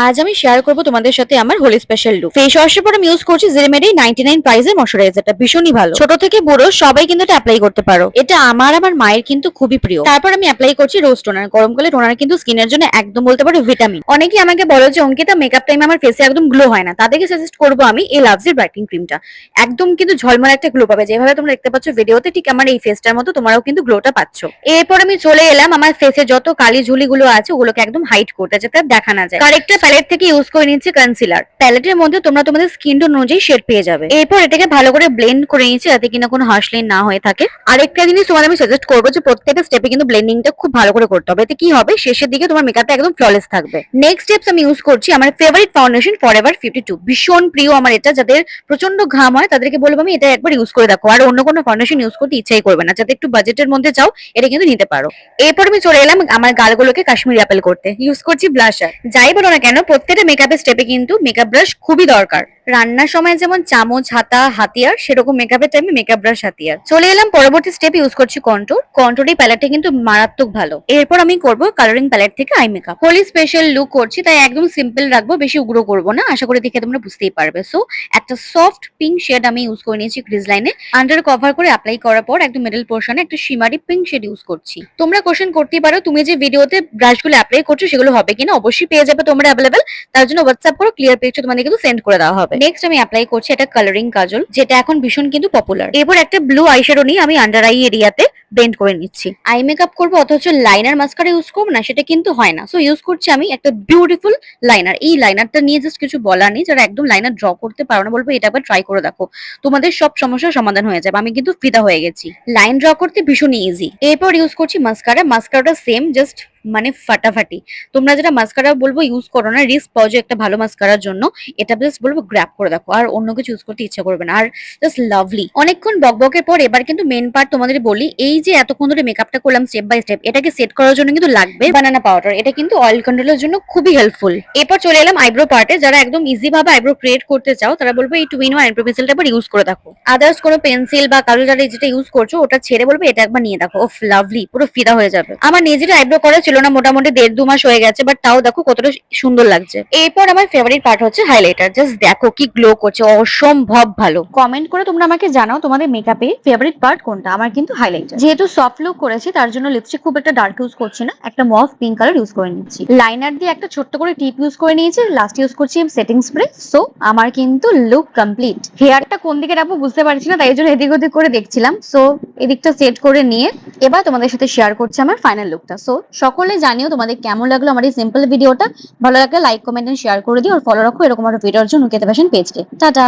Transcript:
আজ আমি শেয়ার করব তোমাদের সাথে আমার হোলি স্পেশাল লুক। ফেস ওয়াশের পর আমি ইউজ করছি জেরেমেডি 99 প্রাইসের ময়শ্চারাইজারটা, ভীষণই ভালো। ছোট থেকে বুড়ো সবাই কিন্তু এটা অ্যাপ্লাই করতে পারো। এটা আমার মায়ের কিন্তু খুবই প্রিয়। তারপর আমি অ্যাপ্লাই করছি রোজ টোনার। গরমকালে টোনার কিন্তু স্কিনের জন্য একদম বলতে পারো ভিটামিন। অনেকেই আমাকে বলো যে অঙ্কিতা মেকআপ টাইমে আমার ফেসে একদম গ্লো হয় না, তাদেরকে সাজেস্ট করবো আমি এই লাভসির ব্রাইটেনিং ক্রিমটা। একদম কিন্তু ঝলমলে একটা গ্লো পাবে, যেভাবে তোমরা দেখতে পাচ্ছ ভিডিওতে, ঠিক আমার এই ফেসটার মতো তোমরাও কিন্তু গ্লোটা পাচ্ছ। এরপর আমি চলে এলাম আমার ফেসে যত কালি ঝুলি গুলো আছে ওগুলোকে একদম হাইড করতে, যাতে দেখা না যায়। কারেক্টার প্যালেট থেকে ইউজ করে নিচ্ছি কনসিলার। প্যালেটের মধ্যে তোমরা তোমাদের স্কিন টোন অনুযায়ী শেড পেয়ে যাবে। এরপর এটাকে ভালো করে ব্লেন্ড করে নিচ্ছি, যাতে কিনা কোনো হার্শ লাইন না হয়ে থাকে। আরেকটা জিনিস তোমাদের আমি সাজেস্ট করবো যে প্রত্যেকটা স্টেপে কিন্তু ব্লেন্ডিংটা খুব ভালো করে করতে হবে। এতে কি হবে, শেষের দিকে তোমার মেকআপটা একদম ফ্ললেস থাকবে। নেক্সট স্টেপস আমি ইউজ করছি আমার ফেভারিট ফাউন্ডেশন ফরএভার 52। ভীষণ প্রিয় আমার এটা। যাদের প্রচন্ড ঘাম হয় তাদেরকে বলবো আমি এটা একবার ইউজ করে দেখো, আর অন্য কোনো ফাউন্ডেশন ইউজ করতে ইচ্ছাই করবে না। যাতে একটু বাজেটের মধ্যে চাও এটা কিন্তু নিতে পারো। এরপর আমি চলে এলাম আমার গালগুলোকে কাশ্মীরি অ্যাপেল করতে। ইউজ করছি ব্লাশার। যাই বলো না কেন, প্রত্যেকটা মেকআপের স্টেপে কিন্তু মেকআপ ব্রাশ খুবই দরকার। রান্নার সময় যেমন চামচ, হাতা, হাতিয়ার, সেরকম মেকআপের টাইমে মেকআপ ব্রাশ হাতিয়ার। চলে এলাম পরবর্তী স্টেপে, ইউজ করছি কন্ট্যুর। কন্ট্যুর এই প্যালেটটা কিন্তু মারাত্মক ভালো। এরপর আমি করব কালারিং প্যালেট থেকে eye makeup. Holi special look করছি তাই একদম সিম্পল রাখবো, বেশি উগ্র করবো না। আশা করি দেখে তোমরা বুঝতেই পারবে। সো একটা সফট পিঙ্ক শেড আমি ইউজ করে নিয়েছি ক্রিজ লাইনে। আন্ডার কভার করে অ্যাপ্লাই করার পর একদম মিডল পোর্শনে একটা শিমারি পিঙ্ক শেড ইউজ করছি। তোমরা কোশ্চেন করতেই পারো তুমি যে ভিডিওতে ব্রাশগুলো অ্যাপ্লাই করছো সেগুলো হবে কিনা। অবশ্যই পেয়ে যাবে তোমরা অ্যাভেলেবেল। তার জন্য হোয়াটসঅ্যাপ করো, ক্লিয়ার পিকচার তোমাদের কিন্তু সেন্ড করে দেওয়া হবে। নেক্সট আমি অ্যাপ্লাই করছি এটা কালারিং কাজল, যেটা এখন ভীষণ কিন্তু পপুলার। এরপর একটা ব্লু আইশ্যাডো নিয়ে আমি আন্ডার আই এরিয়াতে ব্লেন্ড করে নিচ্ছি। আই মেকআপ করবো অথচ লাইনার মাস্কারা ইউজ করবো না, সেটা কিন্তু হয় না। সো ইউজ করছি আমি একটা বিউটিফুল লাইনার। এই লাইনারটা নিয়ে জাস্ট কিছু বলার নেই। যারা একদম লাইনার ড্র করতে পারো না, বলবো এটা একবার ট্রাই করে দেখো, তোমাদের সব সমস্যার সমাধান হয়ে যাবে। আমি কিন্তু ফিদা হয়ে গেছি। লাইন ড্র করতে ভীষণ ইজি। এরপর ইউজ করছি মাস্কারা। মাস্কারাটা সেম, জাস্ট মানে ফাটাফাটি। তোমরা যেটা মাস্কারা বলবো ইউজ করো না, রিস্ক পাও যে একটা ভালো মাস্কারার জন্য। এটা জাস্ট বলবো গ্র্যাব করে দেখো, আর অন্য কিছু ইউজ করতে ইচ্ছা করবে না। আর জাস্ট লাভলি। অনেকক্ষণ বকবকের পর এবার কিন্তু মেন পার্ট তোমাদের বলি। এই যে এতক্ষণ ধরে মেকআপটা করলাম স্টেপ বাই স্টেপ, এটাকে সেট করার জন্য কিন্তু লাগবে বানানা পাউডার। এটা কিন্তু অয়েল কন্ট্রোলের জন্য খুবই হেল্পফুল। এরপর চলে এলাম আইব্রো পার্টে। যারা একদম ইজি ভাবে আইব্রো ক্রিয়েট করতে চাও তারা বলবো এই 2-in-1 আইব্রো পেন্সিলটা একবার ইউজ করে দেখো। আদার্স কোনো পেন্সিল বা কারো যারা যেটা ইউজ করছো ওটা ছেড়ে বলবো এটা একবার নিয়ে দেখো। ওফ লাভলি, পুরো ফিদা হয়ে যাবে। আমার নিজের আইব্রো করা ছিল না, মোটামুটি 1.5-2 মাস হয়ে গেছে, বাট তাও দেখো কতটা সুন্দর লাগছে। এরপর আমার ফেভারিট পার্ট হচ্ছে হাইলাইটার। জাস্ট দেখো কি গ্লো করছে, অসম্ভব ভালো। কমেন্ট করে তোমরা আমাকে জানাও তোমাদের মেকআপে ফেভারিট পার্ট কোনটা। আমার কিন্তু হাইলাইটার। যেহেতু সফট লুক করেছি তার জন্য লিপস্টিক খুব একটা ডার্ক ইউজ করছি না, একটা মফ পিঙ্ক কালার ইউজ করে নিচ্ছি। লাইনার দিয়ে একটা ছোট্ট করে টিপ ইউজ করে নিয়েছি। লাস্ট ইউজ করছি সেটিং স্প্রে। সো আমার কিন্তু লুক কমপ্লিট। হেয়ারটা কোন দিকে রাখবো বুঝতে পারছি না, তাই জন্য এদিক ওদিক করে দেখছিলাম। সো এদিকটা সেট করে নিয়ে এবার তোমাদের সাথে শেয়ার করছি আমার ফাইনাল লুকটা। সো সকলে জানিও তোমাদের কেমন লাগলো আমার এই সিম্পল ভিডিওটা। ভালো লাগলে লাইক, কমেন্ট এন্ড শেয়ার করে দিও, আর ফলো রাখো এরকম একটা ভিডিওর জন্য অঙ্কিতা ফ্যাশন পেজকে। টাটা।